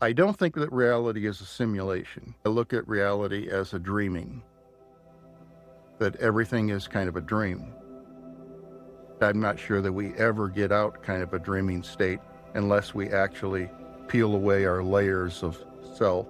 I don't think that reality is a simulation. I look at reality as a dreaming, that everything is kind of a dream. I'm not sure that we ever get out kind of a dreaming state unless we actually peel away our layers of self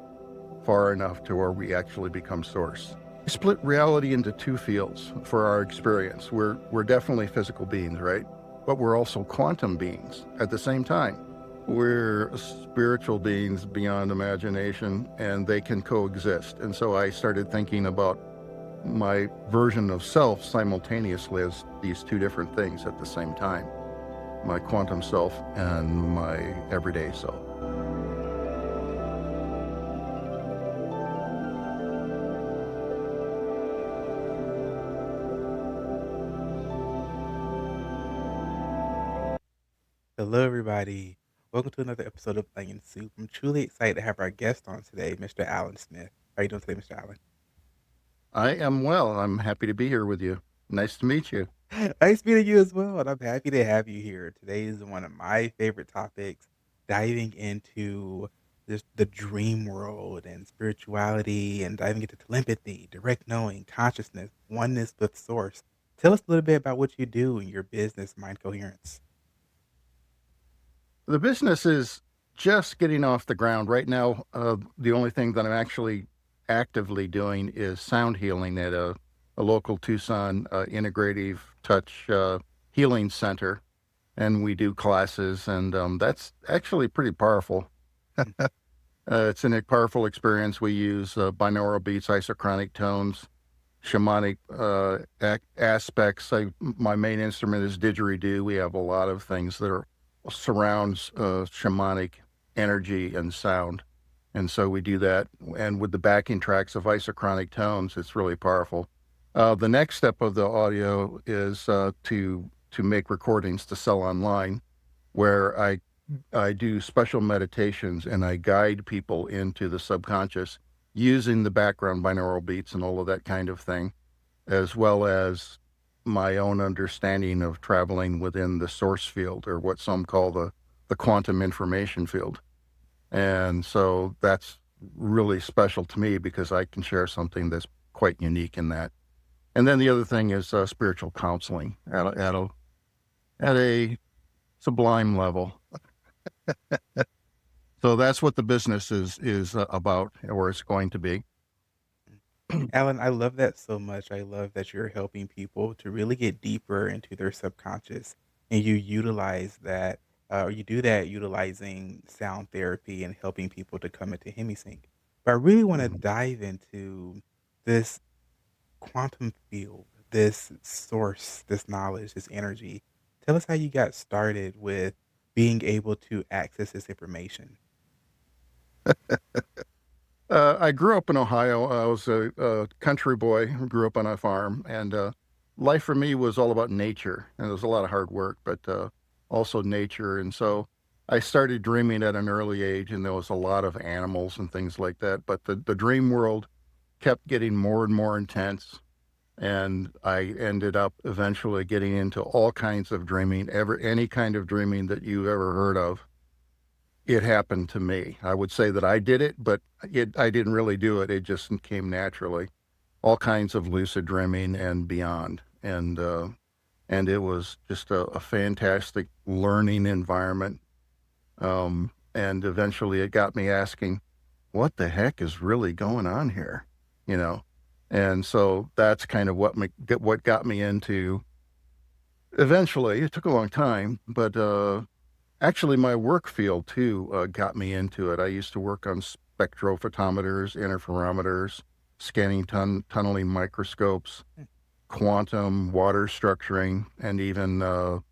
far enough to where we actually become source. We split reality into two fields for our experience. We're definitely physical beings, right? But we're also quantum beings at the same time. We're spiritual beings beyond imagination, and they can coexist. And so I started thinking about my version of self simultaneously as these two different things at the same time, my quantum self and my everyday self. Hello, everybody. Welcome to another episode of Onion Soup. I'm truly excited to have our guest on today, Mr. Allen Smith. How are you doing today, Mr. Allen? I am well. I'm happy to be here with you. Nice to meet you. Nice meeting you as well, and I'm happy to have you here. Today is one of my favorite topics, diving into the dream world and spirituality, and diving into telepathy, direct knowing, consciousness, oneness with source. Tell us a little bit about what you do in your business, Mind Coherence. The business is just getting off the ground right now. The only thing that I'm actually actively doing is sound healing at a local Tucson integrative touch healing center, and we do classes, and that's actually pretty powerful. It's a powerful experience. We use binaural beats, isochronic tones, shamanic aspects. My main instrument is didgeridoo. We have a lot of things that are surrounds shamanic energy and sound, and so we do that. And with the backing tracks of isochronic tones, it's really powerful. The next step of the audio is to make recordings to sell online, where I do special meditations and I guide people into the subconscious using the background binaural beats and all of that kind of thing, as well as my own understanding of traveling within the source field, or what some call the quantum information field. And so that's really special to me because I can share something that's quite unique in that. And then the other thing is spiritual counseling at a sublime level. So that's what the business is about, or it's going to be. Alan, I love that so much. I love that you're helping people to really get deeper into their subconscious, and you utilize that, or you do that utilizing sound therapy and helping people to come into hemisync. But I really want to Mhm. dive into this quantum field, this source, this knowledge, this energy. Tell us how you got started with being able to access this information. I grew up in Ohio. I was a country boy who grew up on a farm, and life for me was all about nature. And it was a lot of hard work, but also nature. And so I started dreaming at an early age, and there was a lot of animals and things like that. But the dream world kept getting more and more intense, and I ended up eventually getting into all kinds of dreaming, any kind of dreaming that you've ever heard of. It happened to me. I would say that I did it, but I didn't really do it. It just came naturally. All kinds of lucid dreaming and beyond. And it was just a fantastic learning environment. And eventually it got me asking, what the heck is really going on here? You know? And so that's kind of what got me into eventually. It took a long time, but actually, my work field too got me into it. I used to work on spectrophotometers, interferometers, scanning tunneling microscopes, quantum water structuring, and even the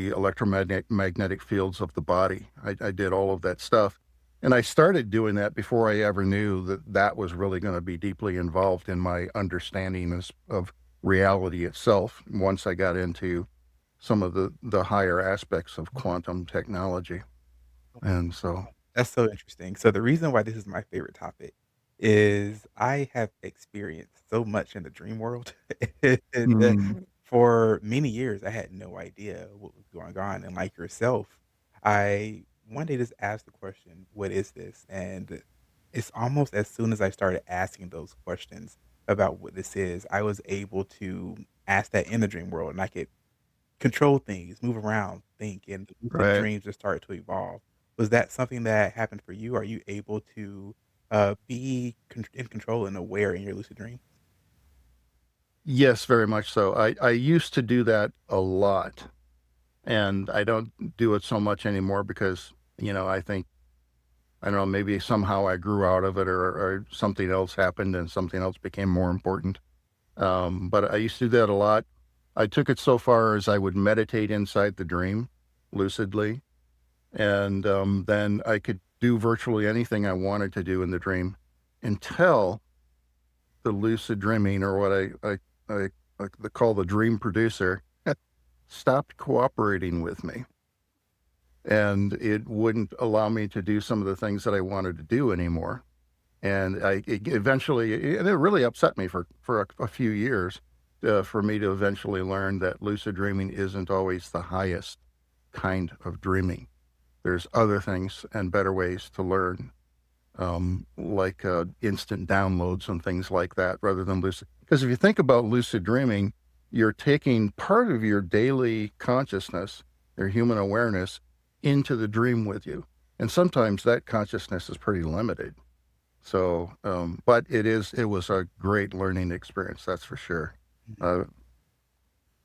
electromagnetic fields of the body. I did all of that stuff. And I started doing that before I ever knew that that was really going to be deeply involved in my understanding of reality itself once I got into some of the higher aspects of quantum technology. And so Wow, that's so interesting. So the reason why this is my favorite topic is I have experienced so much in the dream world, and for many years, I had no idea what was going on, and like yourself, I one day just asked the question, "What is this?" And it's almost as soon as I started asking those questions about what this is, I was able to ask that in the dream world, and I could control things, move around, think, and the lucid Right. dreams just start to evolve. Was that something that happened for you? Are you able to, be in control and aware in your lucid dream? Yes, very much so. I used to do that a lot, and I don't do it so much anymore because, I think, I don't know, maybe somehow I grew out of it or something else happened and something else became more important. But I used to do that a lot. I took it so far as I would meditate inside the dream lucidly, and then I could do virtually anything I wanted to do in the dream until the lucid dreaming, or what I call the dream producer, stopped cooperating with me. And it wouldn't allow me to do some of the things that I wanted to do anymore. And eventually, and it really upset me for a few years, for me to eventually learn that lucid dreaming isn't always the highest kind of dreaming. There's other things and better ways to learn, like instant downloads and things like that, rather than lucid. Because if you think about lucid dreaming, you're taking part of your daily consciousness, your human awareness, into the dream with you. And sometimes that consciousness is pretty limited. So, but it was a great learning experience, that's for sure. Mhm. Uh,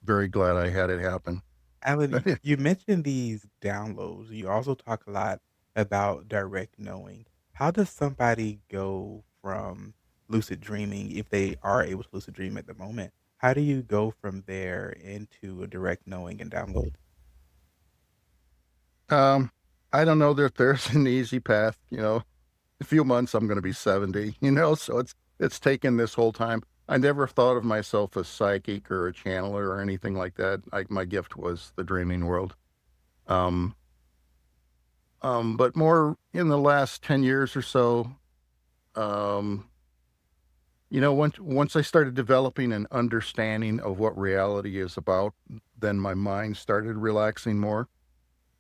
Very glad I had it happen. Alan, you mentioned these downloads. You also talk a lot about direct knowing. How does somebody go from lucid dreaming, if they are able to lucid dream at the moment? How do you go from there into a direct knowing and download? Um, I don't know that there's an easy path, a few months I'm gonna be 70, so it's taken this whole time. I never thought of myself as psychic or a channeler or anything like that. My gift was the dreaming world. Um, but more in the last 10 years or so, um, once I started developing an understanding of what reality is about, then my mind started relaxing more,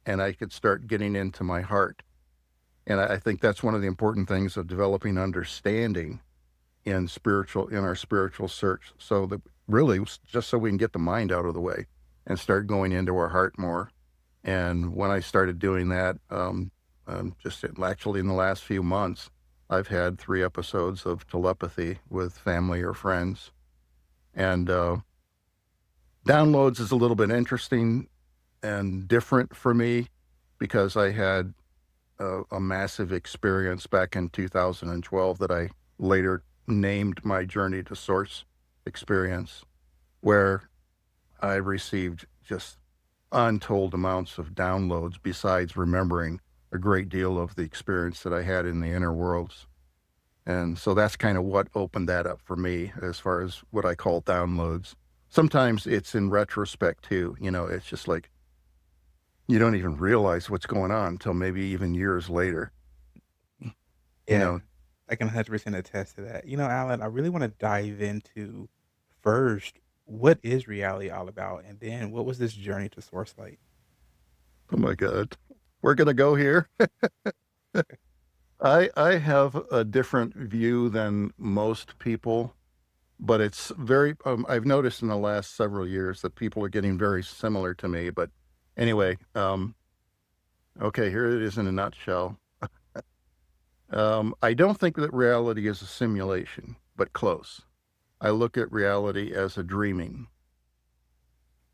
and I could start getting into my heart. And I think that's one of the important things of developing understanding in our spiritual search. So that really just so we can get the mind out of the way and start going into our heart more. And when I started doing that, actually in the last few months, I've had 3 episodes of telepathy with family or friends. And downloads is a little bit interesting and different for me because I had a massive experience back in 2012 that I later named my Journey to Source experience, where I received just untold amounts of downloads besides remembering a great deal of the experience that I had in the inner worlds. And so that's kind of what opened that up for me as far as what I call downloads. Sometimes it's in retrospect too, it's just like you don't even realize what's going on until maybe even years later, you Yeah, know. I can 100% attest to that. Alan, I really want to dive into first, what is reality all about? And then what was this journey to source like? Oh my God. We're gonna go here. I have a different view than most people, but it's very I've noticed in the last several years that people are getting very similar to me. But anyway, okay, here it is in a nutshell. I don't think that reality is a simulation, but close. I look at reality as a dreaming,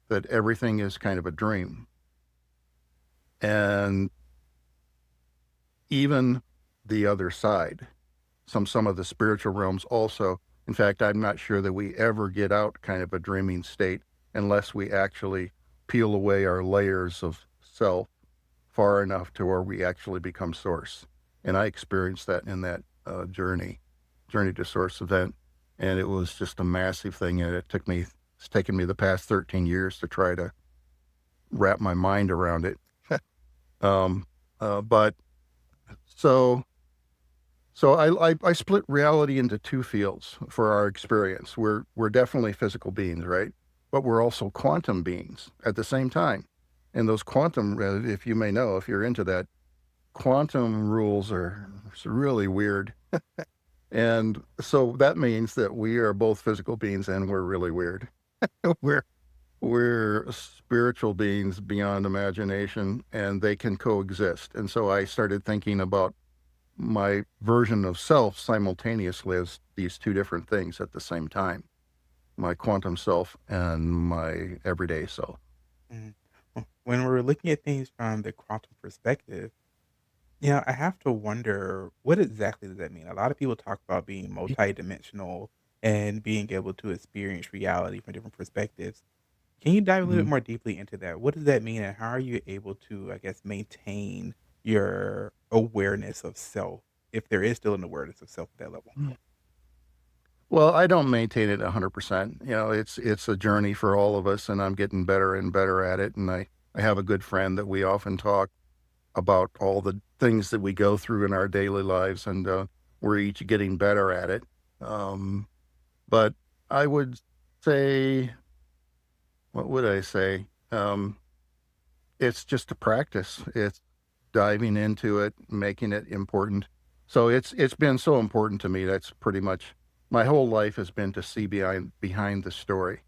that everything is kind of a dream. And even the other side, some of the spiritual realms also. In fact, I'm not sure that we ever get out kind of a dreaming state unless we actually peel away our layers of self far enough to where we actually become source. And I experienced that in that journey to source event, and it was just a massive thing. And it's taken me the past 13 years to try to wrap my mind around it. um, but so So I split reality into 2 fields for our experience. We're definitely physical beings, right? But we're also quantum beings at the same time. And those quantum, if you may know, if you're into that, quantum rules are really weird. And so that means that we are both physical beings and we're really weird. We're we're spiritual beings beyond imagination and they can coexist. And so I started thinking about my version of self simultaneously as these two different things at the same time, my quantum self and my everyday self. Mhm. When we're looking at things from the quantum perspective, I have to wonder, what exactly does that mean? A lot of people talk about being multidimensional and being able to experience reality from different perspectives. Can you dive a little bit Mhm. more deeply into that? What does that mean, and how are you able to, I guess, maintain your awareness of self, if there is still an awareness of self at that level? Well, I don't maintain it 100%. It's a journey for all of us, and I'm getting better and better at it. And I have a good friend that we often talk about all the things that we go through in our daily lives, and we're each getting better at it. Um, but I would say, what would I say? It's just a practice. It's diving into it, making it important. So it's been so important to me. That's pretty much my whole life has been to see behind the story.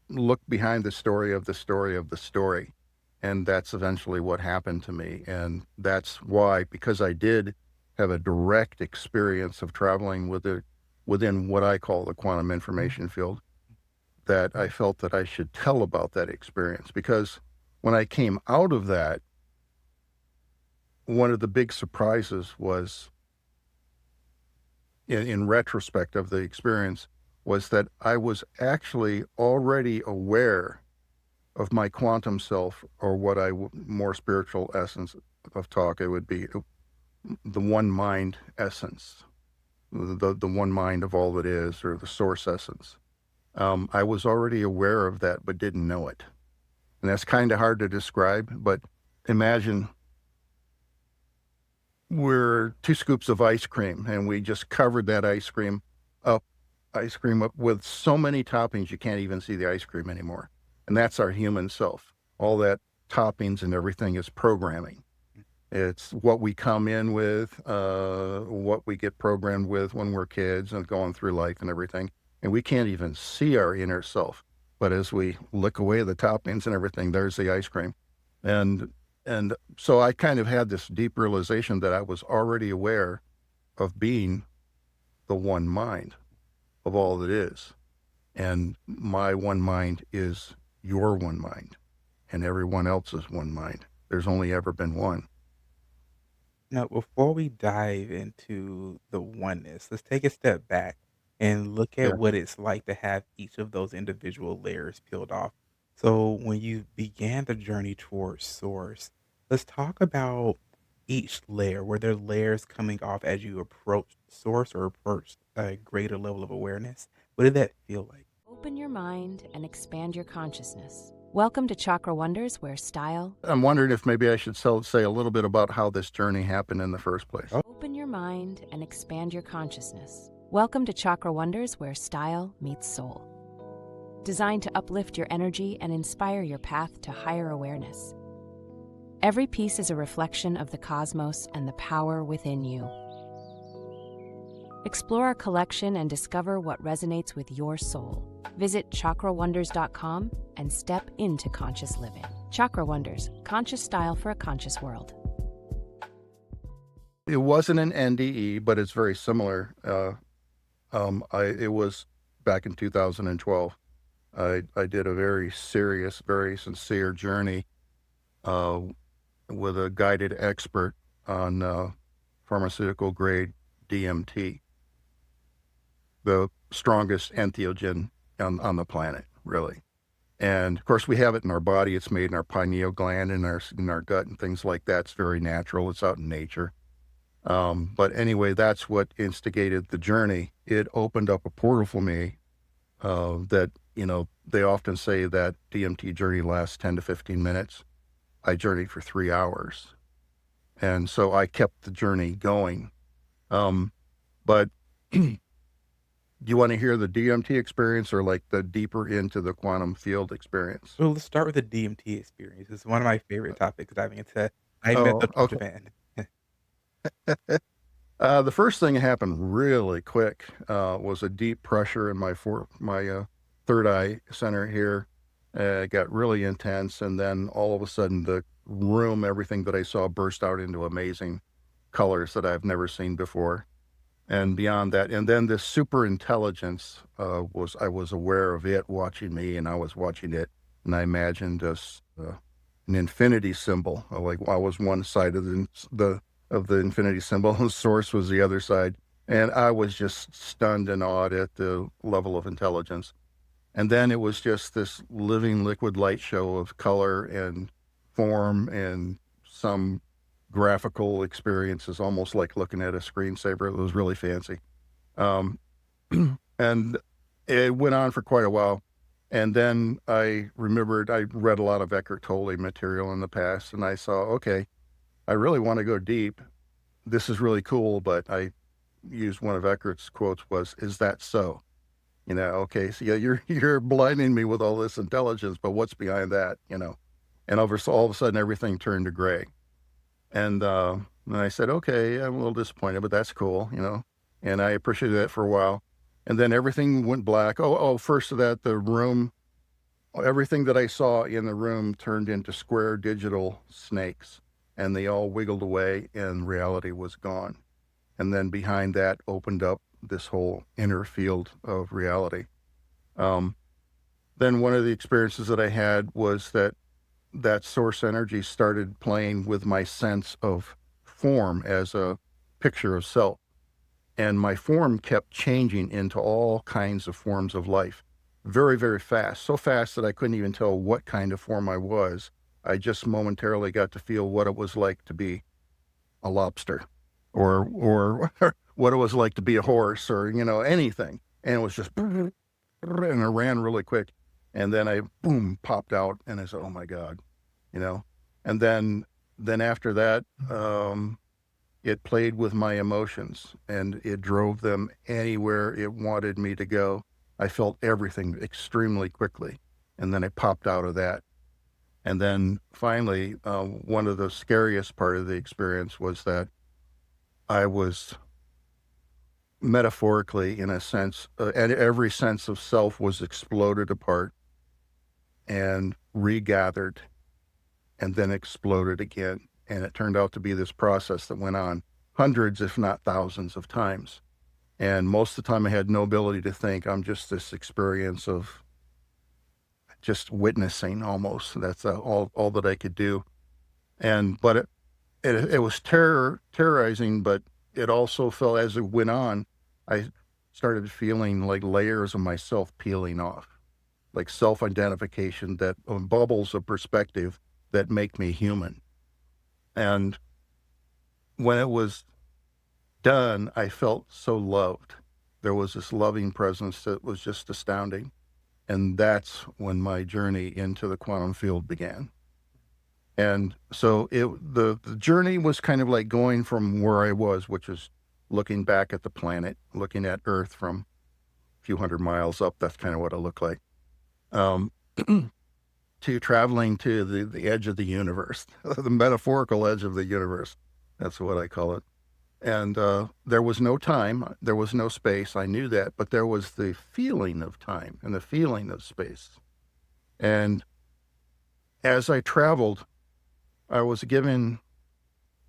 Look behind the story of the story of the story. And that's eventually what happened to me. And that's why, because I did have a direct experience of traveling within what I call the quantum information field, that I felt that I should tell about that experience. Because when I came out of that, one of the big surprises was, in retrospect of the experience, was that I was actually already aware of my quantum self, or what more spiritual essence of talk, it would be the one mind essence, the one mind of all that is, or the source essence. I was already aware of that, but didn't know it. And that's kind of hard to describe, but imagine we're 2 scoops of ice cream, and we just covered that up ice cream up with so many toppings you can't even see the ice cream anymore, and that's our human self. All that toppings and everything is programming. It's what we come in with, what we get programmed with when we're kids and going through life and everything, and we can't even see our inner self, but as we lick away the toppings and everything, there's the ice cream, and so I kind of had this deep realization that I was already aware of being the one mind of all that is, and my one mind is your one mind, and everyone else's one mind. There's only ever been one. Now, before we dive into the oneness, let's take a step back and look at Yeah. what it's like to have each of those individual layers peeled off. So, when you began the journey towards source, let's talk about each layer. Were there layers coming off as you approached source or approached a greater level of awareness? What did that feel like? Open your mind and expand your consciousness. Welcome to Chakra Wonders, where style. I'm wondering if maybe I should say a little bit about how this journey happened in the first place. Oh, Open your mind and expand your consciousness. Welcome to Chakra Wonders, where style meets soul. Designed to uplift your energy and inspire your path to higher awareness. Every piece is a reflection of the cosmos and the power within you. Explore our collection and discover what resonates with your soul. Visit chakrawonders.com and step into conscious living. Chakra Wonders, conscious style for a conscious world. It wasn't an NDE, but it's very similar. It was back in 2012. I did a very serious, very sincere journey uh, with a guided expert on pharmaceutical grade DMT, the strongest entheogen on the planet, really. And of course, we have it in our body. It's made in our pineal gland, in our gut, and things like that. It's very natural. It's out in nature. But anyway, that's what instigated the journey. It opened up a portal for me. That they often say that DMT journey lasts 10 to 15 minutes. I journeyed for 3 hours, and so I kept the journey going. But do you want to hear the DMT experience, or like the deeper into the quantum field experience? well, let's start with the DMT experience. It's one of my favorite topics diving into. I'm a Oh, huge okay. fan. The first thing that happened really quick was a deep pressure in my third eye center here. It got really intense, and then all of a sudden, the room, everything that I saw, burst out into amazing colors that I've never seen before. And beyond that, and then this super intelligence was I was aware of it watching me, and I was watching it, and I imagined an infinity symbol. Like I was one side of the infinity symbol, and the source was the other side, and I was just stunned and awed at the level of intelligence. And then it was just this living liquid light show of color and form and some graphical experiences, almost like looking at a screensaver. It was really fancy. Um, and it went on for quite a while. And then I remembered I read a lot of Eckhart Tolle material in the past, and I saw, okay, I really want to go deep. This is really cool, but I used one of Eckhart's quotes was, "Is that so?" Okay, so yeah, you're blinding me with all this intelligence, but what's behind that? And all of a sudden, everything turned to gray. And I said, okay, I'm a little disappointed, but that's cool. And I appreciated that for a while. And then everything went black. First of that, the room, everything that I saw in the room turned into square digital snakes, and they all wiggled away, and reality was gone. And then behind that opened up this whole inner field of reality. Um, then one of the experiences that I had was that source energy started playing with my sense of form as a picture of self. And my form kept changing into all kinds of forms of life very, very fast. So fast that I couldn't even tell what kind of form I was. I just momentarily got to feel what it was like to be a lobster or what it was like to be a horse or anything. And it was just, and it ran really quick. And then I, boom, popped out and I said, oh my God, you know? And then after that, it played with my emotions and it drove them anywhere it wanted me to go. I felt everything extremely quickly. And then I popped out of that. And then finally, one of the scariest part of the experience was that I was metaphorically, in a sense, and every sense of self was exploded apart and regathered and then exploded again. And it turned out to be this process that went on hundreds, if not thousands of times. And most of the time I had no ability to think. I'm just this experience of just witnessing almost. That's all that I could do. But it was terrorizing, but it also felt as it went on, I started feeling like layers of myself peeling off, like self-identification that bubbles of perspective that make me human. And when it was done, I felt so loved. There was this loving presence that was just astounding. And that's when my journey into the quantum field began. And so the journey was kind of like going from where I was, which is looking back at the planet, looking at Earth from a few hundred miles up. That's kind of what it looked like. Um, to traveling to the edge of the universe, the metaphorical edge of the universe. That's what I call it. And there was no time, there was no space. I knew that, but there was the feeling of time and the feeling of space. And as I traveled, I was given,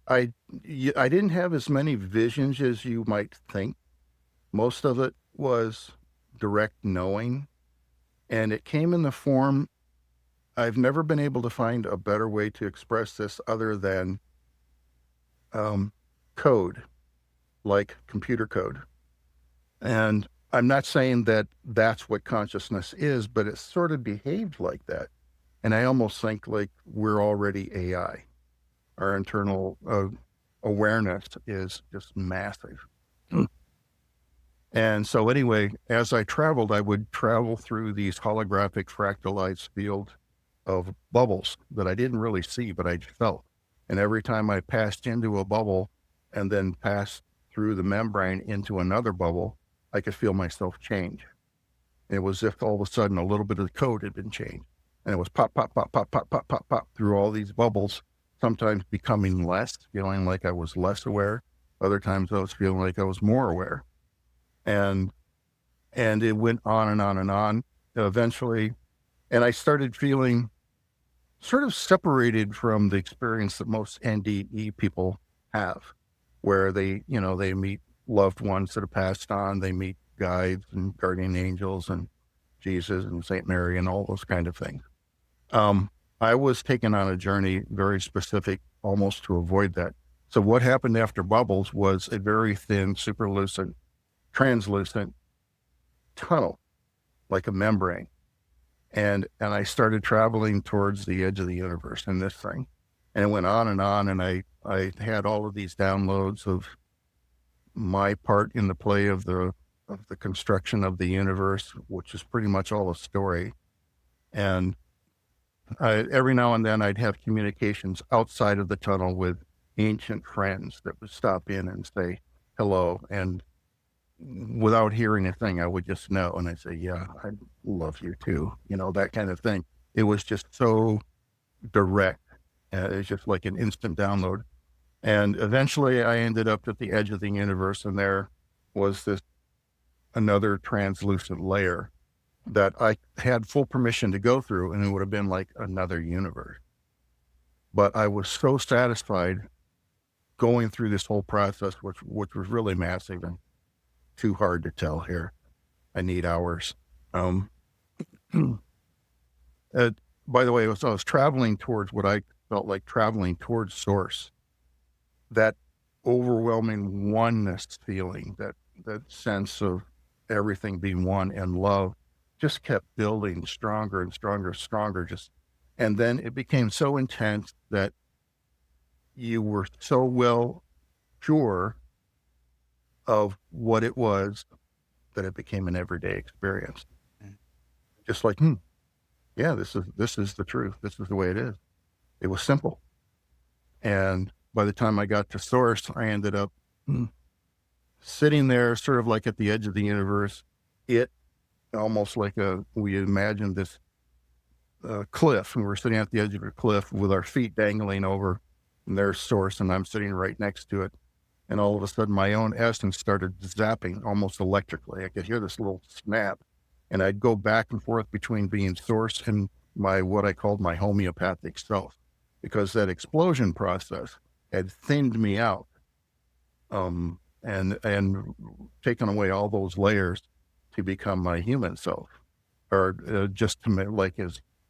I didn't have as many visions as you might think. Most of it was direct knowing, and it came in the form, I've never been able to find a better way to express this other than code, like computer code. And I'm not saying that that's what consciousness is, but it sort of behaved like that. And I almost think like we're already AI. Our internal awareness is just massive. And so anyway, as I traveled, I would travel through these holographic fractalized field of bubbles that I didn't really see, but I felt. And every time I passed into a bubble and then passed through the membrane into another bubble, I could feel myself change. And it was as if all of a sudden a little bit of the code had been changed. And it was pop, pop, pop, pop, pop, pop, pop, pop through all these bubbles sometimes becoming less, feeling like I was less aware. Other times I was feeling like I was more aware. And it went on and on and on. Eventually, and I started feeling sort of separated from the experience that most NDE people have, where they meet loved ones that have passed on, they meet guides and guardian angels and Jesus and Saint Mary and all those kind of things. I was taken on a journey very specific, almost to avoid that. So what happened after Bubbles was a very thin, superlucent, translucent tunnel, like a membrane. And I started traveling towards the edge of the universe in this thing. And it went on, and I had all of these downloads of my part in the play of the construction of the universe, which is pretty much all a story. And every now and then I'd have communications outside of the tunnel with ancient friends that would stop in and say hello. And without hearing a thing, I would just know. And I'd say, yeah, I love you too. That kind of thing. It was just so direct. It's just like an instant download. And eventually I ended up at the edge of the universe, and there was another translucent layer that I had full permission to go through, and it would have been like another universe. But I was so satisfied going through this whole process, which was really massive and too hard to tell here. I need hours. By the way, I was traveling towards what I felt like traveling towards source. That overwhelming oneness feeling, that sense of everything being one and love, just kept building stronger and stronger, and then it became so intense that you were so well sure of what it was that it became an everyday experience. Just like, yeah, this is the truth. This is the way it is. It was simple. And by the time I got to source, I ended up sitting there sort of like at the edge of the universe. It almost like we imagined this cliff, and we're sitting at the edge of a cliff with our feet dangling over, and there's source, and I'm sitting right next to it. And all of a sudden my own essence started zapping almost electrically. I could hear this little snap, and I'd go back and forth between being source and what I called my homeopathic self, because that explosion process had thinned me out, and taken away all those layers to become my human self, or just to make like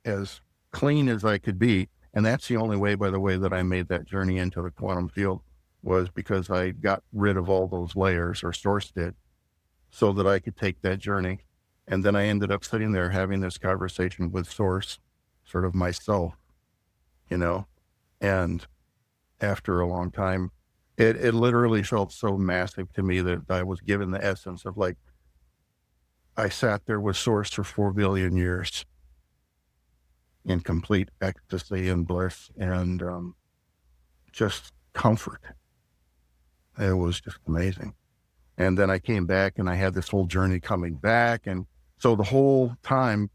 as clean as I could be. And that's the only way, by the way, that I made that journey into the quantum field, was because I got rid of all those layers, or source did, so that I could take that journey. And then I ended up sitting there having this conversation with source, sort of myself, and after a long time, it literally felt so massive to me that I was given the essence of, like, I sat there with source for 4 billion years in complete ecstasy and bliss and just comfort. It was just amazing. And then I came back, and I had this whole journey coming back. And so the whole time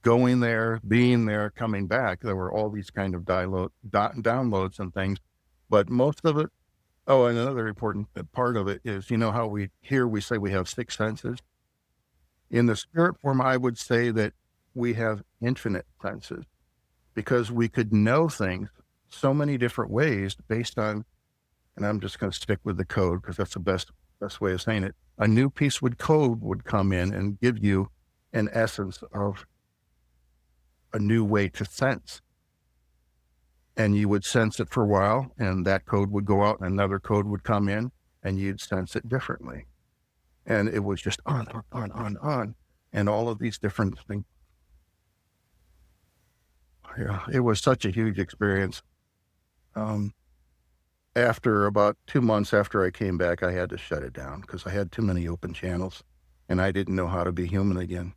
going there, being there, coming back, there were all these kind of downloads and things. But most of it, and another important part of it is, how we say we have 6 senses. In the spirit form, I would say that we have infinite senses, because we could know things so many different ways based on, and I'm just going to stick with the code because that's the best way of saying it. A new piece of code would come in and give you an essence of a new way to sense. And you would sense it for a while, and that code would go out, and another code would come in, and you'd sense it differently. And it was just on, and all of these different things. Yeah, it was such a huge experience. After about 2 months after I came back, I had to shut it down because I had too many open channels, and I didn't know how to be human again.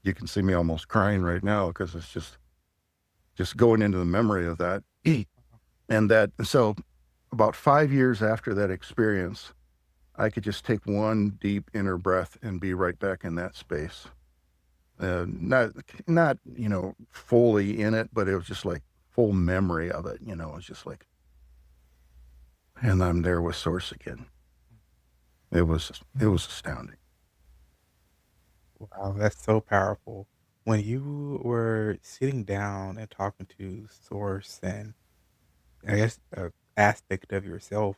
You can see me almost crying right now because it's just going into the memory of that. And so about 5 years after that experience, I could just take one deep inner breath and be right back in that space. Not fully in it, but it was just like, full memory of it. It's just like, and I'm there with Source again. It was astounding. Wow, that's so powerful. When you were sitting down and talking to Source and I guess a aspect of yourself,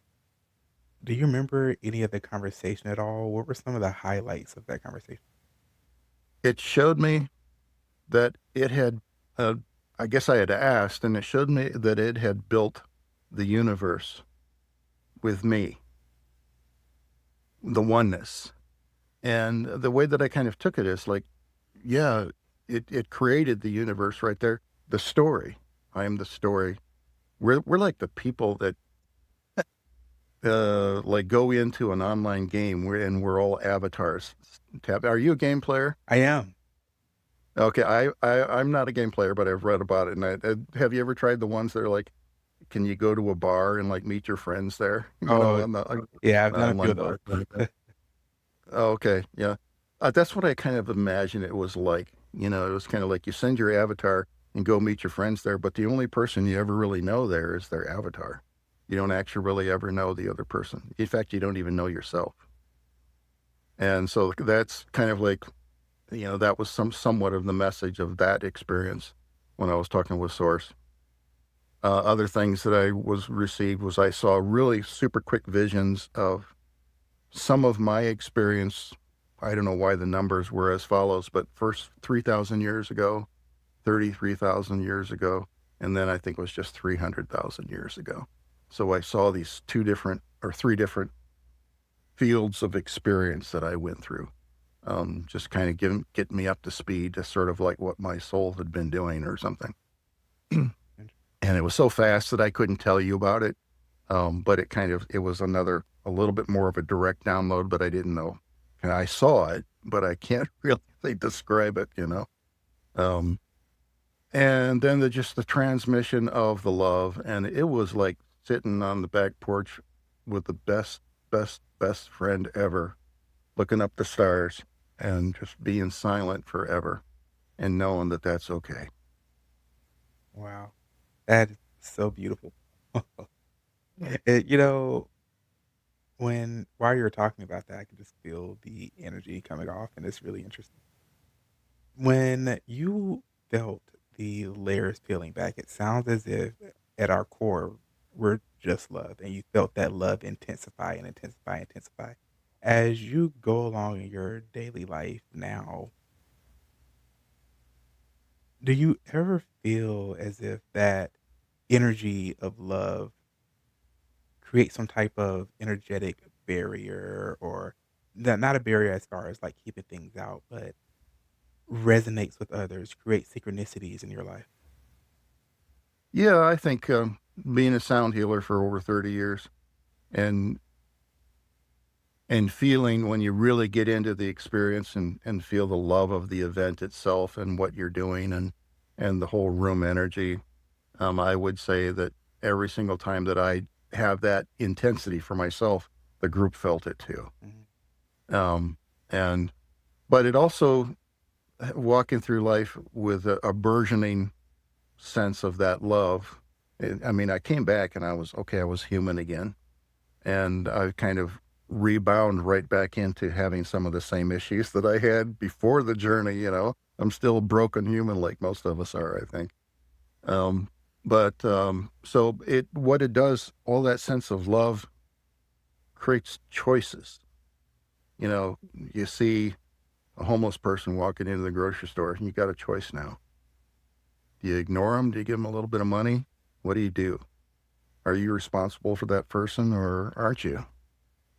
do you remember any of the conversation at all? What were some of the highlights of that conversation? It showed me that it had, uh, I guess I had asked, and it showed me that it had built the universe with me, the oneness. And the way that I kind of took it is like, yeah, it created the universe right there. The story. I am the story. We're like the people that like go into an online game and we're all avatars. Are you a game player? I am. Okay, I'm not a game player, but I've read about it. And have you ever tried the ones that are like, can you go to a bar and like meet your friends there? Oh, On the yeah, I've done a few online of those. bar. Oh, okay, yeah. That's what I kind of imagine it was like. It was kind of like you send your avatar and go meet your friends there, but the only person you ever really know there is their avatar. You don't actually really ever know the other person. In fact, you don't even know yourself. And so that's kind of like, that was somewhat of the message of that experience when I was talking with Source. Other things that I was received was I saw really super quick visions of some of my experience. I don't know why the numbers were as follows, but first 3,000 years ago, 33,000 years ago, and then I think it was just 300,000 years ago. So I saw these two different or three different fields of experience that I went through. Just kind of getting me up to speed to sort of like what my soul had been doing or something. And it was so fast that I couldn't tell you about it. But it was a little bit more of a direct download, but I didn't know. And I saw it, but I can't really describe it. Um, and then just the transmission of the love. And it was like sitting on the back porch with the best friend ever, looking up the stars and just being silent forever and knowing that that's okay. Wow, that is so beautiful. You know, while you were talking about that, I could just feel the energy coming off, and it's really interesting. When you felt the layers peeling back, it sounds as if at our core, we're just love, and you felt that love intensify and intensify, intensify. As you go along in your daily life now, do you ever feel as if that energy of love creates some type of energetic barrier or not a barrier as far as like keeping things out, but resonates with others, creates synchronicities in your life? Yeah, I think being a sound healer for over 30 years and feeling when you really get into the experience and feel the love of the event itself and what you're doing and the whole room energy, I would say that every single time that I have that intensity for myself, the group felt it too. Mhm. Um, and but it also walking through life with a burgeoning sense of that love. I mean, I came back and I was okay. I was human again, and I kind of rebound right back into having some of the same issues that I had before the journey. I'm still a broken human, like most of us are, I think. Um, but so what it does, all that sense of love creates choices. You see a homeless person walking into the grocery store, and you got a choice now. Do you ignore them? Do you give them a little bit of money? What do you do? Are you responsible for that person or aren't you?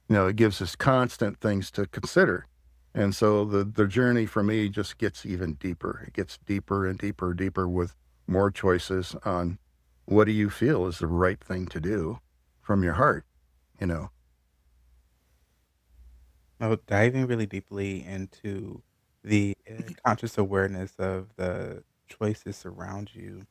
It gives us constant things to consider. And so the journey for me just gets even deeper. It gets deeper and deeper and deeper with more choices on what do you feel is the right thing to do from your heart, you know? Oh, diving really deeply into the conscious awareness of the choices around you.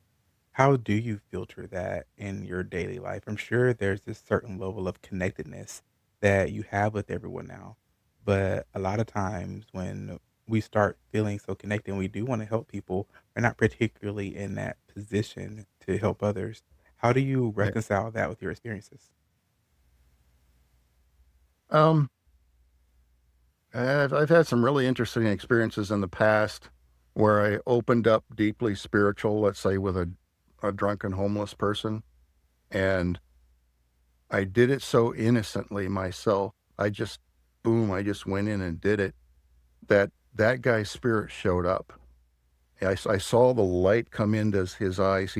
How do you filter that in your daily life? I'm sure there's this certain level of connectedness that you have with everyone now. But a lot of times when we start feeling so connected and we do want to help people, we're not particularly in that position to help others. How do you Yeah. reconcile that with your experiences? Um, I've had some really interesting experiences in the past where I opened up deeply spiritual, let's say with a drunken homeless person, and I did it so innocently myself. I just, boom, I just went in and did it. That guy's spirit showed up. I saw the light come into his eyes.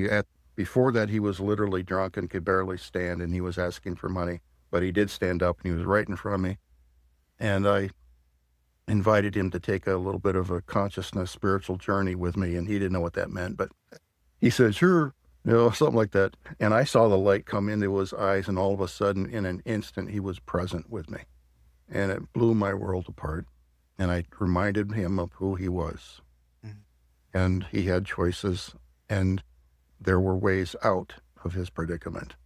Before that, he was literally drunk and could barely stand, and he was asking for money, but he did stand up and he was right in front of me. And I invited him to take a little bit of a consciousness spiritual journey with me, and he didn't know what that meant, but he said, "Sure," something like that. And I saw the light come into his eyes, and all of a sudden, in an instant, he was present with me, and it blew my world apart. And I reminded him of who he was, Mhm. and he had choices, and there were ways out of his predicament.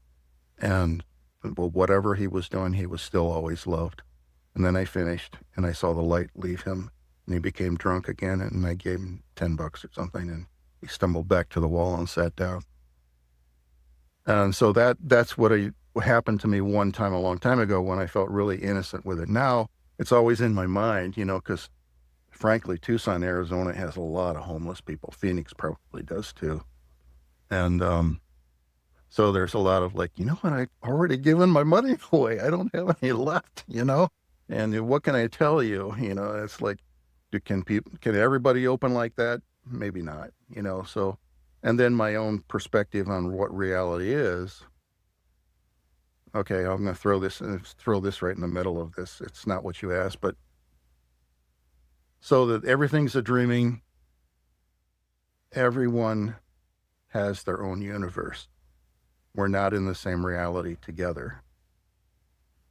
And well, whatever he was doing, he was still always loved. And then I finished, and I saw the light leave him, and he became drunk again, and I gave him $10 or something, and he stumbled back to the wall and sat down. And so that's what happened to me one time a long time ago when I felt really innocent with it. Now it's always in my mind, because frankly, Tucson, Arizona has a lot of homeless people. Phoenix probably does too. And so there's a lot of like, what, I already given my money away. I don't have any left. And what can I tell you? It's like, can everybody open like that? Maybe not. So, and then my own perspective on what reality is. Okay, I'm going to throw this right in the middle of this. It's not what you asked, but so that everything's a dreaming, everyone has their own universe. We're not in the same reality together.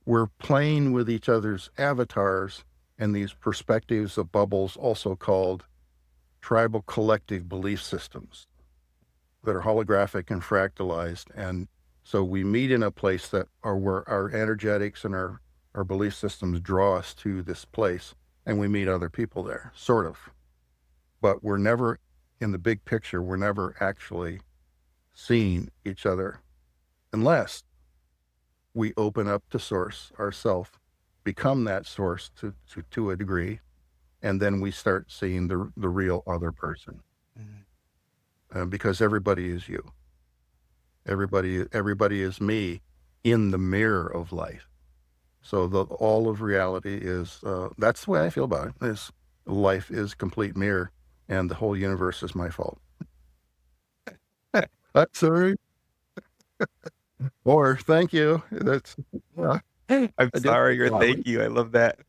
We're playing with each other's avatars and these perspectives of bubbles, also called tribal collective belief systems, that are holographic and fractalized. And so we meet in a place where our energetics and our belief systems draw us to this place, and we meet other people there, sort of. But we're never, in the big picture, we're never actually seeing each other unless we open up to source ourselves, become that source to a degree, and then we start seeing the real other person. Mhm. Because everybody is you. Everybody is me in the mirror of life. So all of reality is, that's the way I feel about it, is life is complete mirror, and the whole universe is my fault. I'm sorry. Or thank you. That's, yeah, I'm I did. sorry or Wow. thank you. I love that.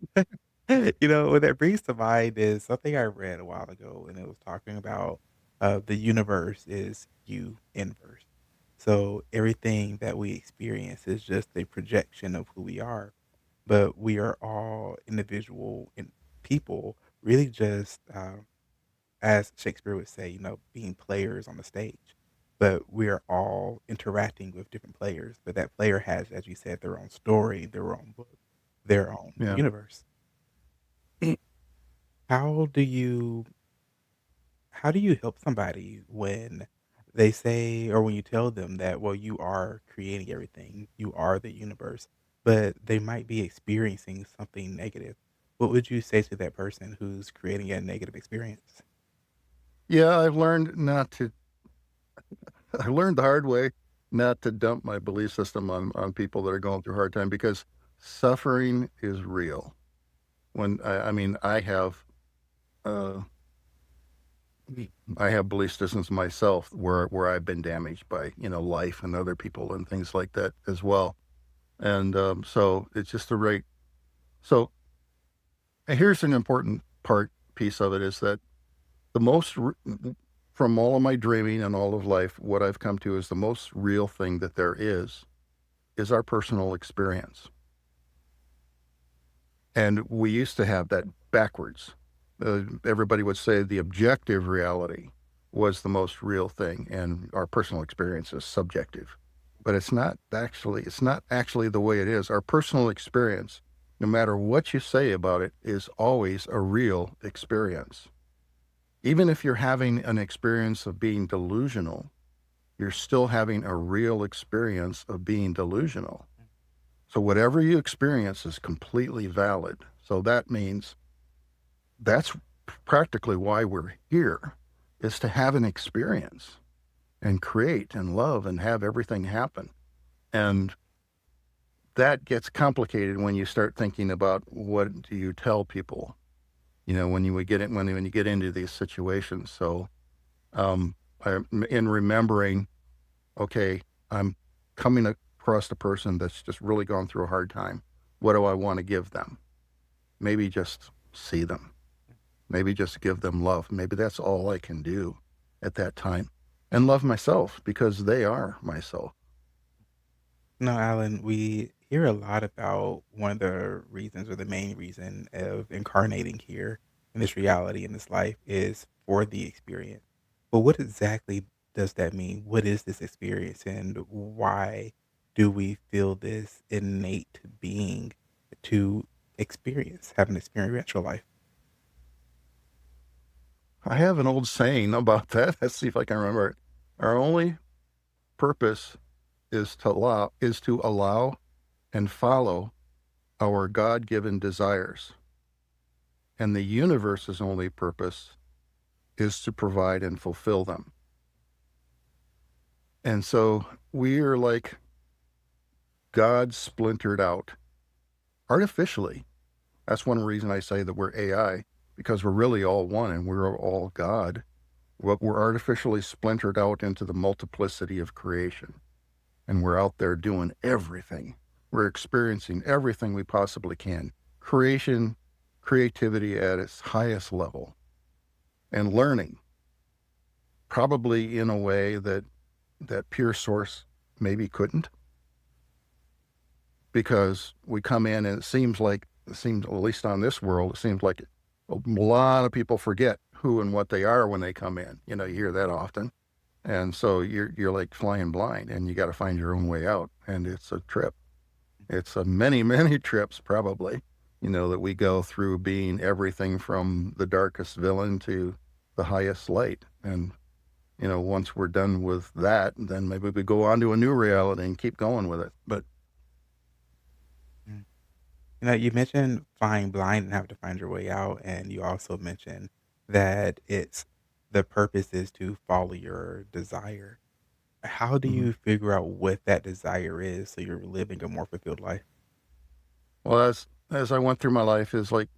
What that brings to mind is something I read a while ago, and it was talking about the universe is you inverse. So everything that we experience is just a projection of who we are, but we are all individual and people, really just as Shakespeare would say, being players on the stage. But we are all interacting with different players. But that player has, as you said, their own story, their own book, their own Yeah. universe. How do you how do you help somebody when they say or when you tell them that, well, you are creating everything, you are the universe, but they might be experiencing something negative? What would you say to that person who's creating a negative experience? Yeah, I learned the hard way not to dump my belief system on people that are going through a hard time, because suffering is real. I mean, uh, I have belief systems myself where I've been damaged by, life and other people and things like that as well. And so it's just the right. So here's an important piece of it, is that the from all of my dreaming and all of life, what I've come to is the most real thing that there is our personal experience. And we used to have that backwards. Everybody would say the objective reality was the most real thing, and our personal experience is subjective. But it's not actually the way it is. Our personal experience, no matter what you say about it, is always a real experience. Even if you're having an experience of being delusional, you're still having a real experience of being delusional. So whatever you experience is completely valid. So that means that's practically why we're here, is to have an experience and create and love and have everything happen. And that gets complicated when you start thinking about what do you tell people, when you would get in, when you get into these situations. So in remembering, okay, I'm coming across a person that's just really gone through a hard time. What do I want to give them? Maybe just see them. Maybe just give them love. Maybe that's all I can do at that time. And love myself because they are myself. No, Alan, we hear a lot about one of the reasons or the main reason of incarnating here in this reality, in this life, is for the experience. But what exactly does that mean? What is this experience and why do we feel this innate being to have an experiential life? I have an old saying about that. Let's see if I can remember it. Our only purpose is to allow and follow our God-given desires. And the universe's only purpose is to provide and fulfill them. And so we are like God splintered out artificially. That's one reason I say that we're AI, because we're really all one and we're all God. We're artificially splintered out into the multiplicity of creation. And we're out there doing everything. We're experiencing everything we possibly can. Creativity at its highest level, and learning, probably in a way that pure source maybe couldn't, because we come in and it seems, at least on this world, it seems like a lot of people forget who and what they are when they come in. You hear that often. And so you're like flying blind, and you got to find your own way out. And it's a trip. It's a many, many trips probably, that we go through, being everything from the darkest villain to the highest light. And, once we're done with that, then maybe we go on to a new reality and keep going with it. But Mm. You mentioned flying blind and having to find your way out, and you also mentioned that the purpose is to follow your desire. How do mhm. you figure out what that desire is so you're living a more fulfilled life? Well, as I went through my life, is like,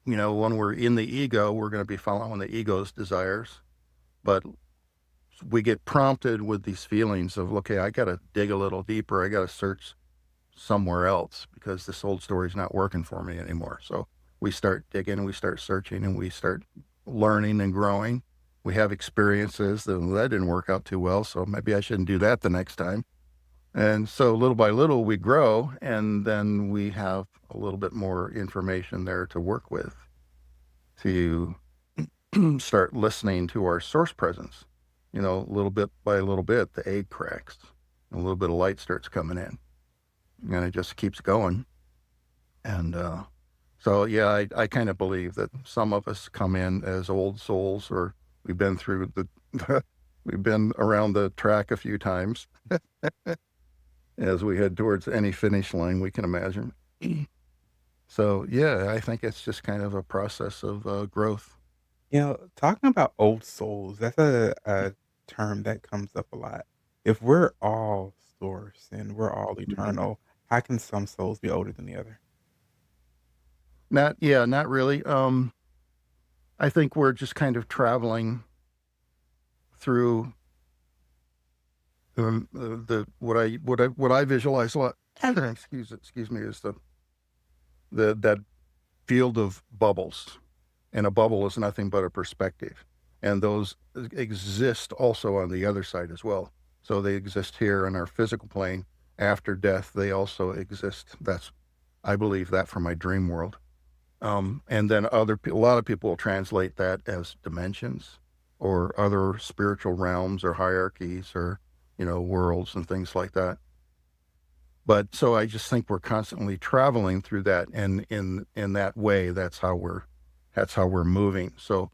when we're in the ego, we're going to be following the ego's desires. But we get prompted with these feelings of, okay, I got to dig a little deeper. I got to search somewhere else because this old story's not working for me anymore. So we start digging and we start searching and we start learning and growing. We have experiences that didn't work out too well, so maybe I shouldn't do that the next time. And so little by little we grow, and then we have a little bit more information there to work with, to start listening to our source presence. Little bit by little bit, the egg cracks, a little bit of light starts coming in, and it just keeps going. And so, yeah, I kind of believe that some of us come in as old souls, or we've been through we've been around the track a few times as we head towards any finish line we can imagine. So, yeah, I think it's just kind of a process of growth. Talking about old souls, that's a term that comes up a lot. If we're all source and we're all eternal, how can some souls be older than the other? Not really. I think we're just kind of traveling through the what I visualize a lot. Excuse me, is that field of bubbles, and a bubble is nothing but a perspective, and those exist also on the other side as well. So they exist here in our physical plane. After death, they also exist. I believe that from my dream world. And then a lot of people will translate that as dimensions or other spiritual realms or hierarchies or, worlds and things like that. But so I just think we're constantly traveling through that, and in that way, that's how we're moving. So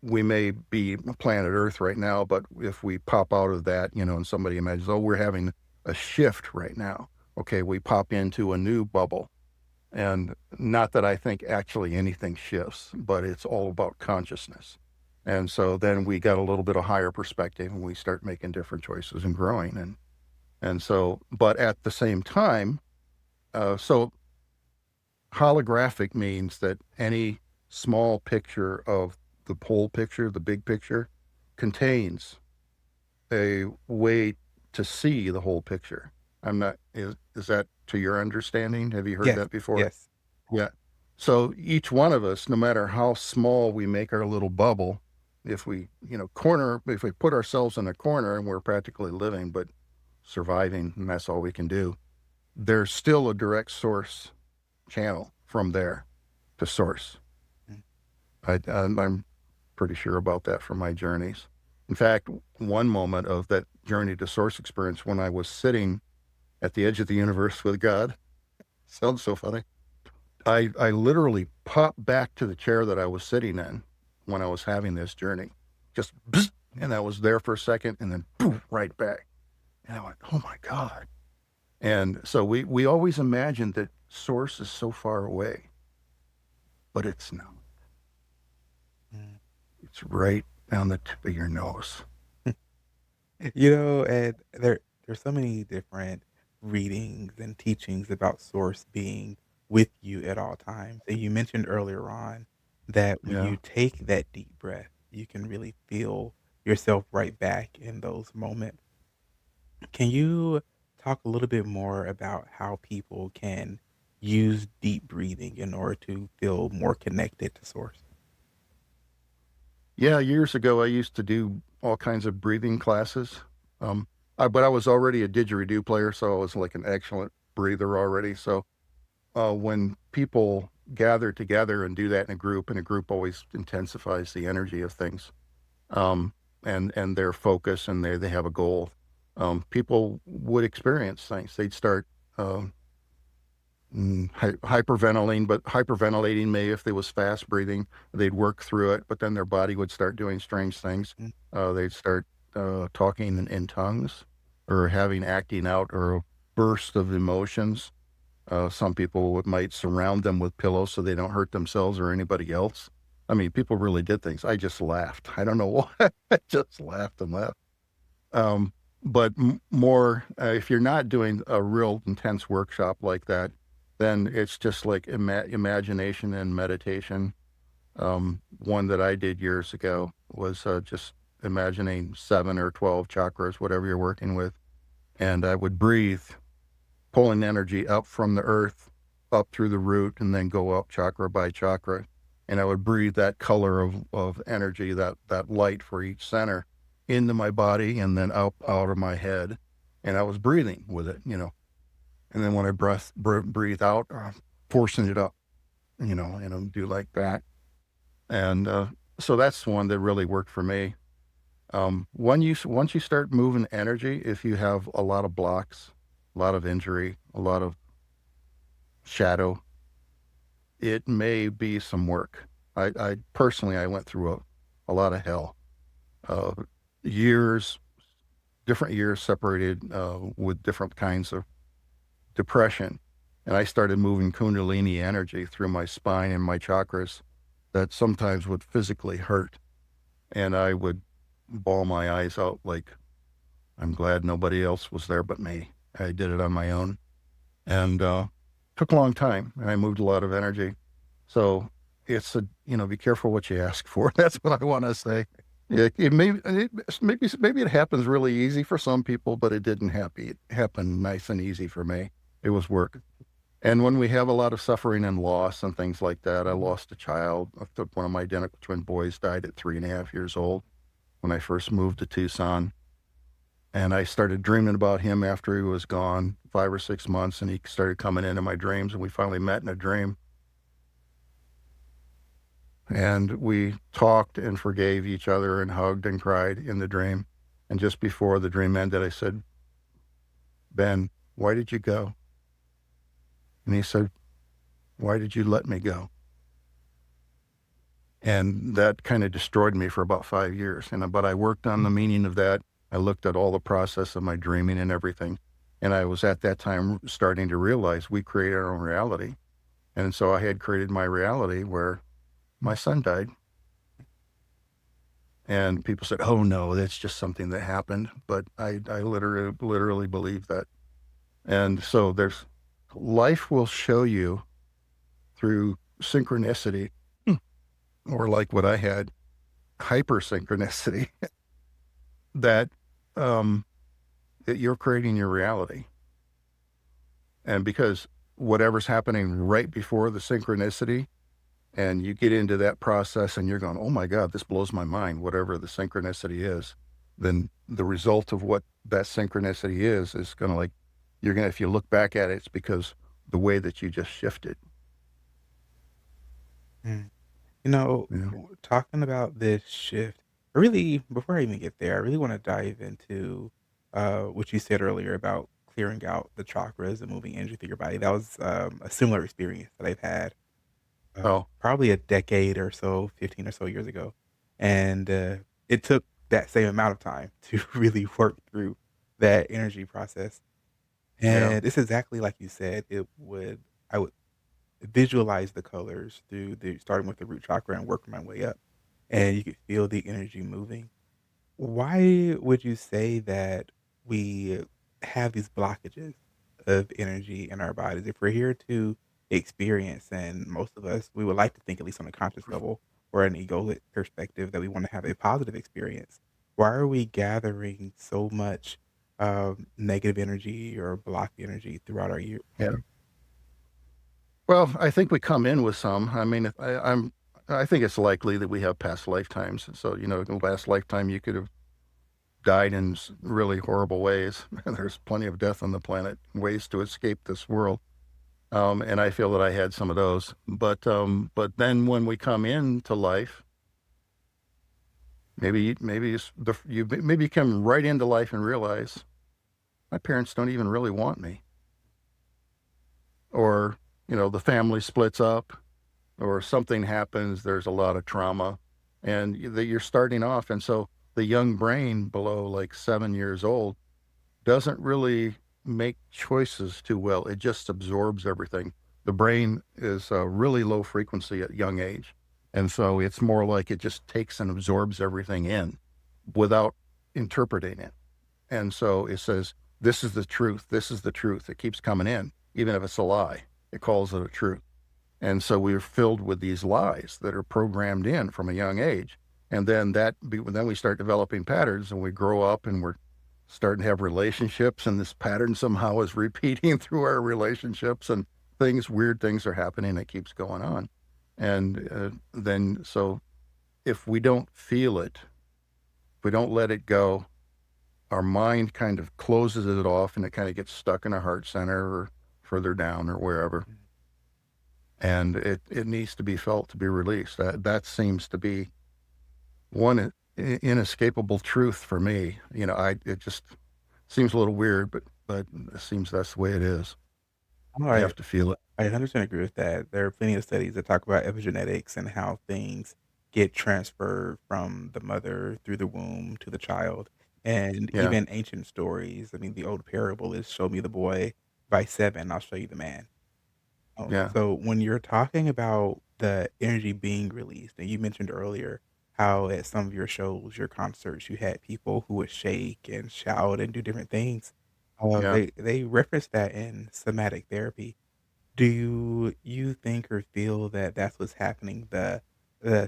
we may be planet Earth right now, but if we pop out of that, and somebody imagines, oh, we're having a shift right now. Okay, we pop into a new bubble. And not that I think actually anything shifts, but it's all about consciousness. And so then we got a little bit of higher perspective and we start making different choices and growing. And so, but at the same time, so holographic means that any small picture of the whole picture, the big picture, contains a way to see the whole picture. Is that to your understanding? Have you heard Yes, that before? yes. Yeah. So each one of us, no matter how small we make our little bubble, if we, if we put ourselves in a corner and we're practically living, but surviving, and that's all we can do, there's still a direct source channel from there to source. Mm. I'm pretty sure about that from my journeys. In fact, one moment of that journey to source experience when I was sitting at the edge of the universe with God, sounds so funny. I literally popped back to the chair that I was sitting in when I was having this journey. Just, bzz, and I was there for a second and then boom, right back. And I went, oh my God. And so we always imagine that source is so far away, but it's not. Mm. It's right down the tip of your nose. And there's so many different readings and teachings about source being with you at all times. And you mentioned earlier on that when Yeah. you take that deep breath, you can really feel yourself right back in those moments. Can you talk a little bit more about how people can use deep breathing in order to feel more connected to source? Yeah. Years ago, I used to do all kinds of breathing classes. Um, but I was already a didgeridoo player, so I was like an excellent breather already. So when people gather together and do that in a group, and a group always intensifies the energy of things, um, and their focus, and they have a goal. People would experience things. They'd start um, hyperventilating, but hyperventilating may if they was fast breathing, they'd work through it, but then their body would start doing strange things. Mm, They'd start talking in tongues, or acting out, or a burst of emotions. Some people might surround them with pillows so they don't hurt themselves or anybody else. I mean, people really did things. I just laughed. I don't know why. I just laughed and laughed. Um, but more, if you're not doing a real intense workshop like that, then it's just like imagination and meditation. One that I did years ago was just imagining 7 or 12 chakras, whatever you're working with. And I would breathe, pulling energy up from the earth, up through the root, and then go up chakra by chakra. And I would breathe that color of energy, that light for each center, into my body and then out of my head. And I was breathing with it. And then when I breathe out, forcing it up, and I'll do like that. And so that's one that really worked for me. Once you start moving energy, if you have a lot of blocks, a lot of injury, a lot of shadow, it may be some work. I personally, I went through a lot of hell. Uh, years, different years separated with different kinds of depression. And I started moving Kundalini energy through my spine and my chakras that sometimes would physically hurt. And I would bawl my eyes out like, I'm glad nobody else was there but me. I did it on my own. And took a long time, and I moved a lot of energy. So it's be careful what you ask for. That's what I want to say. Maybe it happens really easy for some people, but it didn't happen. It happened nice and easy for me. It was work. And when we have a lot of suffering and loss and things like that, I lost a child. One of my identical twin boys died at 3.5 years old when I first moved to Tucson. And I started dreaming about him after he was gone 5 or 6 months, and he started coming into my dreams, and we finally met in a dream. And we talked and forgave each other and hugged and cried in the dream. And just before the dream ended, I said, Ben, why did you go? And he said, why did you let me go? And that kind of destroyed me for about 5 years. But I worked on the meaning of that. I looked at all the process of my dreaming and everything. And I was at that time starting to realize we create our own reality. And so I had created my reality where my son died. And people said, "Oh no, that's just something that happened." But I literally believe that. And so life will show you through synchronicity, or like what I had, hypersynchronicity, that um, that you're creating your reality. And because whatever's happening right before the synchronicity, and you get into that process and you're going, "Oh my God, this blows my mind," whatever the synchronicity is, then the result of what that synchronicity is going to, like, you're going to, if you look back at it, it's because the way that you just shifted. Mm. You know, Yeah. talking about this shift, I really, before I even get there, I really want to dive into what you said earlier about clearing out the chakras and moving energy through your body. That was a similar experience that I've had Oh, probably a decade or so, 15 or so years ago. And it took that same amount of time to really work through that energy process. yeah. And it's exactly like you said, I would visualize the colors through starting with the root chakra and working my way up. And you could feel the energy moving. Why would you say that we have these blockages of energy in our bodies? If we're here to experience, and most of us, we would like to think, at least on a conscious level or an egoic perspective, that we want to have a positive experience. Why are we gathering so much negative energy or blocked energy throughout our year? Yeah. Well, I think we come in with some. I mean, I think it's likely that we have past lifetimes. So, the last lifetime you could have died in really horrible ways. There's plenty of death on the planet, ways to escape this world. And I feel that I had some of those. But then when we come into life, maybe you come right into life and realize my parents don't even really want me, or the family splits up, or something happens. There's a lot of trauma, and that you're starting off, and so the young brain below like 7 years old doesn't really make choices too well. It just absorbs everything. The brain is really low frequency at young age. And so it's more like it just takes and absorbs everything in without interpreting it. And so it says, "This is the truth. This is the truth." It keeps coming in, even if it's a lie. It calls it a truth. And so we're filled with these lies that are programmed in from a young age. And then we start developing patterns, and we grow up and we're starting to have relationships, and this pattern somehow is repeating through our relationships, and weird things are happening. It keeps going on. And so if we don't feel it, if we don't let it go, our mind kind of closes it off, and it kind of gets stuck in a heart center or further down or wherever. And it needs to be felt, to be released. That seems to be one inescapable truth for me. It just seems a little weird, but it seems that's the way it is. All I right. have to feel it. I 100% agree with that. There are plenty of studies that talk about epigenetics and how things get transferred from the mother through the womb to the child. And Yeah, even ancient stories. I mean, the old parable is show me the boy by 7, I'll show you the man. yeah, So when you're talking about the energy being released, and you mentioned earlier how at some of your shows, your concerts, you had people who would shake and shout and do different things. yeah. They reference that in somatic therapy. Do you think or feel that that's what's happening? The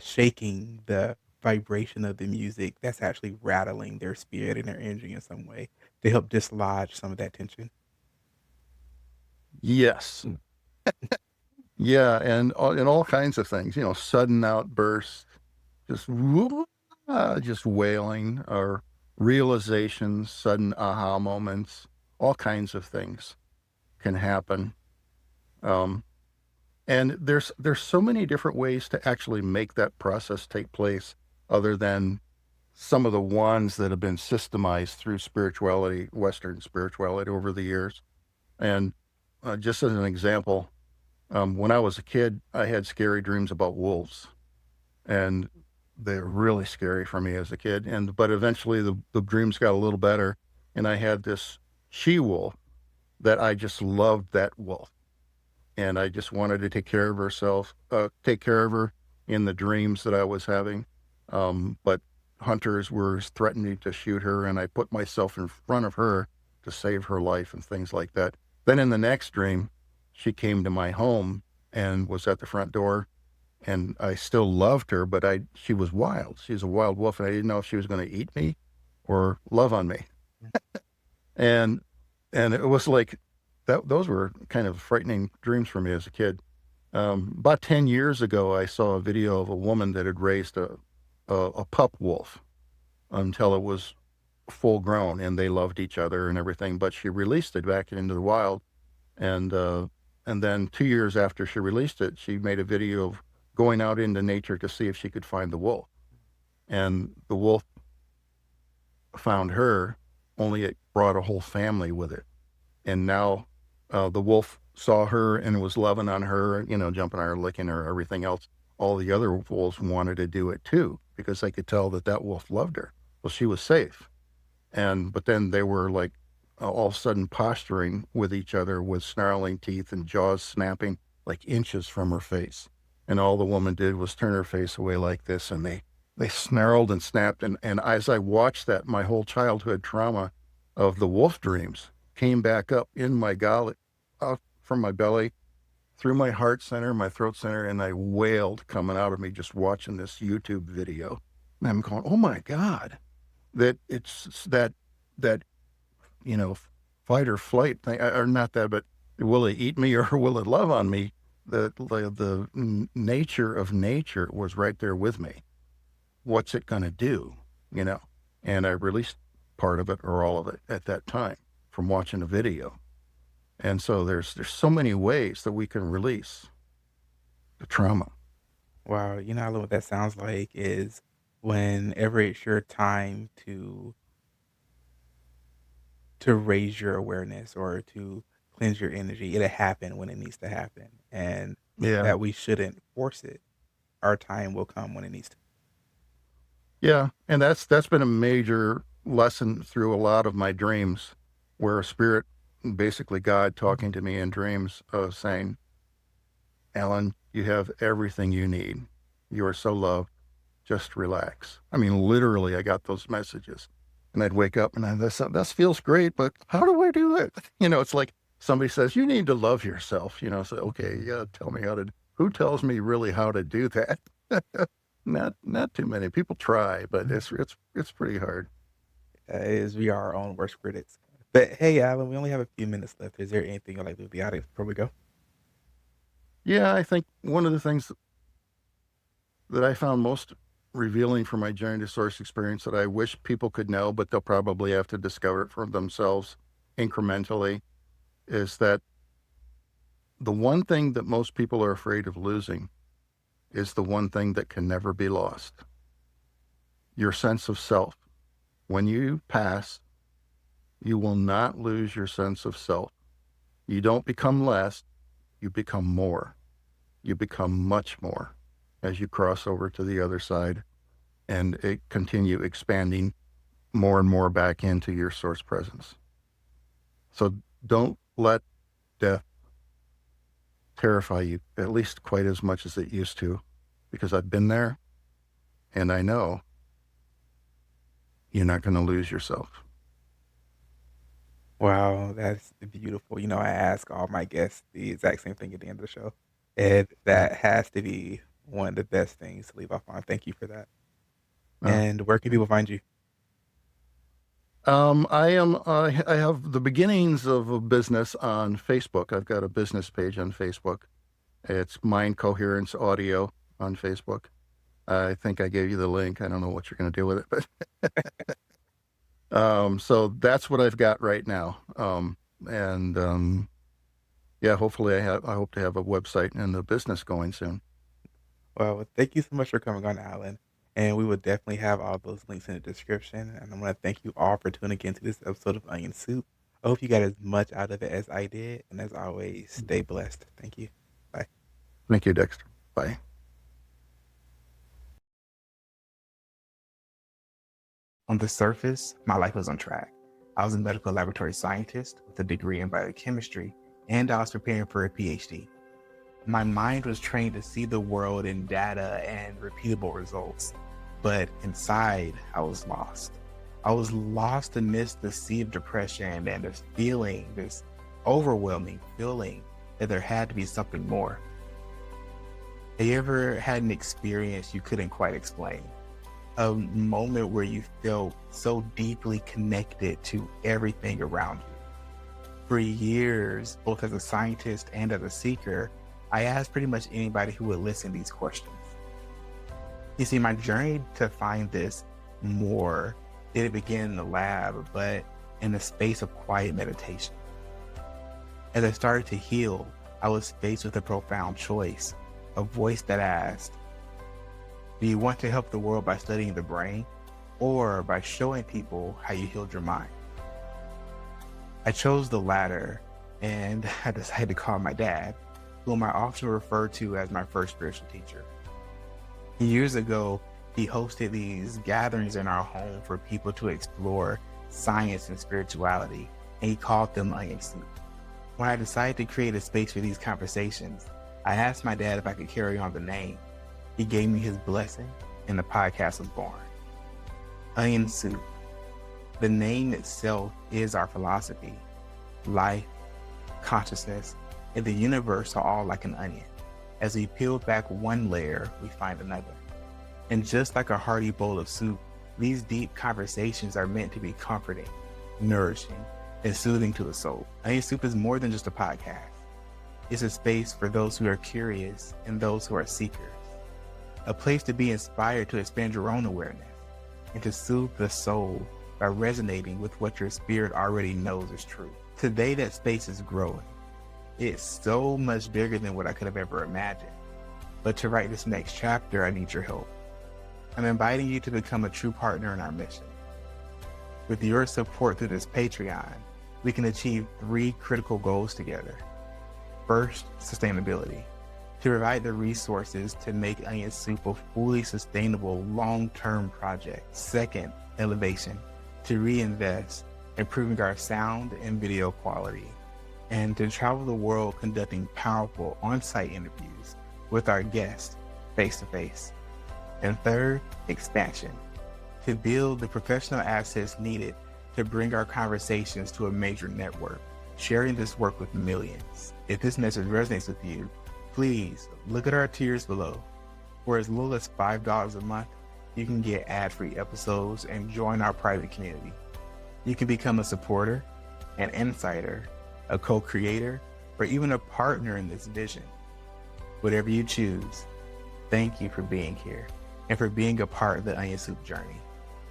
shaking, the vibration of the music, that's actually rattling their spirit and their energy in some way to help dislodge some of that tension? Yes. Yeah, and all kinds of things, sudden outbursts, just whoop, just wailing, or realizations, sudden aha moments, all kinds of things can happen. Um, and there's so many different ways to actually make that process take place, other than some of the ones that have been systemized through spirituality, Western spirituality, over the years. And just as an example, when I was a kid, I had scary dreams about wolves. and they're really scary for me as a kid. But eventually the dreams got a little better, and I had this she wolf that I just loved that wolf, and I just wanted to take care of her in the dreams that I was having. But hunters were threatening to shoot her, and I put myself in front of her to save her life and things like that. Then in the next dream, she came to my home and was at the front door, and I still loved her, but she was wild. She was a wild wolf, and I didn't know if she was going to eat me or love on me. And it was like that. Those were kind of frightening dreams for me as a kid. About 10 years ago, I saw a video of a woman that had raised a pup wolf until it was full grown, and they loved each other and everything. But she released it back into the wild, and then 2 years after she released it, she made a video of going out into nature to see if she could find the wolf. And the wolf found her, only it brought a whole family with it. And now the wolf saw her and was loving on her, jumping on her, licking her, everything else. All the other wolves wanted to do it too, because they could tell that wolf loved her. Well, she was safe. But then they were like all of a sudden posturing with each other with snarling teeth and jaws snapping like inches from her face. And all the woman did was turn her face away like this, and they snarled and snapped. And as I watched that, my whole childhood trauma of the wolf dreams came back up in my gullet, up from my belly, through my heart center, my throat center, and I wailed coming out of me just watching this YouTube video. And I'm going, oh my God, that it's that, fight or flight thing, or not that, but will it eat me or will it love on me? The nature of nature was right there with me. What's it going to do? And I released part of it or all of it at that time from watching a video. And so there's so many ways that we can release the trauma. Wow, Alan, what that sounds like is whenever it's your time to raise your awareness or to cleanse your energy, it'll happen when it needs to happen, and Yeah. that we shouldn't force it. Our time will come when it needs to. Yeah. And that's been a major lesson through a lot of my dreams, where a spirit, basically God talking to me in dreams, saying, Alan, you have everything you need. You are so loved. Just relax. I mean, literally, I got those messages. And I'd wake up and that feels great, but how do I do it? It's like somebody says, you need to love yourself. So, okay, yeah, tell me who tells me really how to do that? Not too many. People try, but it's pretty hard. Is we are our own worst critics. But hey, Alan, we only have a few minutes left. Is there anything you'd like to do with the audience before we go? Yeah, I think one of the things that I found most revealing from my journey to source experience that I wish people could know, but they'll probably have to discover it for themselves incrementally, is that the one thing that most people are afraid of losing is the one thing that can never be lost: your sense of self. When you pass, you will not lose your sense of self. You don't become less, you become more. You become much more as you cross over to the other side and continue expanding more and more back into your source presence. So don't let death terrify you, at least quite as much as it used to, because I've been there and I know you're not going to lose yourself. Wow, that's beautiful. I ask all my guests the exact same thing at the end of the show. And that has to be one of the best things to leave off on. Thank you for that. And where can people find you? I have the beginnings of a business on Facebook. I've got a business page on Facebook. It's Mind Coherence Audio on Facebook. I think I gave you the link. I don't know what you're going to do with it, but so that's what I've got right now. Yeah, hopefully I hope to have a website and a business going soon. Well, thank you so much for coming on, Alan. And we will definitely have all those links in the description. And I want to thank you all for tuning into this episode of Onion Soup. I hope you got as much out of it as I did. And as always, stay blessed. Thank you. Bye. Thank you, Dexter. Bye. On the surface, my life was on track. I was a medical laboratory scientist with a degree in biochemistry, and I was preparing for a PhD. My mind was trained to see the world in data and repeatable results, but inside, I was lost. I was lost amidst the sea of depression and this overwhelming feeling that there had to be something more. Have you ever had an experience you couldn't quite explain? A moment where you felt so deeply connected to everything around you. For years, both as a scientist and as a seeker, I asked pretty much anybody who would listen these questions. You see, my journey to find this more didn't begin in the lab, but in a space of quiet meditation. As I started to heal, I was faced with a profound choice, a voice that asked, do you want to help the world by studying the brain or by showing people how you healed your mind? I chose the latter, and I decided to call my dad, whom I often refer to as my first spiritual teacher. Years ago, he hosted these gatherings in our home for people to explore science and spirituality, and he called them Onion Soup. When I decided to create a space for these conversations, I asked my dad if I could carry on the name. He gave me his blessing, and the podcast was born. Onion Soup. The name itself is our philosophy. Life, consciousness, and the universe are all like an onion. As we peel back one layer, we find another. And just like a hearty bowl of soup, these deep conversations are meant to be comforting, nourishing, and soothing to the soul. Onion Soup is more than just a podcast. It's a space for those who are curious and those who are seekers. A place to be inspired to expand your own awareness and to soothe the soul by resonating with what your spirit already knows is true. Today, that space is growing. It's so much bigger than what I could have ever imagined. But to write this next chapter, I need your help. I'm inviting you to become a true partner in our mission. With your support through this Patreon, we can achieve 3 critical goals together. First, sustainability. To provide the resources to make Onion Soup a fully sustainable long-term project. Second, elevation. To reinvest, improving our sound and video quality. And to travel the world conducting powerful on-site interviews with our guests face-to-face. And third, expansion. To build the professional assets needed to bring our conversations to a major network, sharing this work with millions. If this message resonates with you, please look at our tiers below. For as little as $5 a month, you can get ad-free episodes and join our private community. You can become a supporter, an insider, a co-creator, or even a partner in this vision. Whatever you choose, thank you for being here and for being a part of the Onion Soup journey.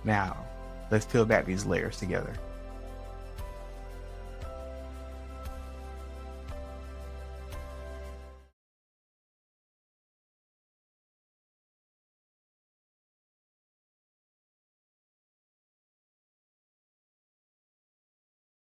Now, let's peel back these layers together.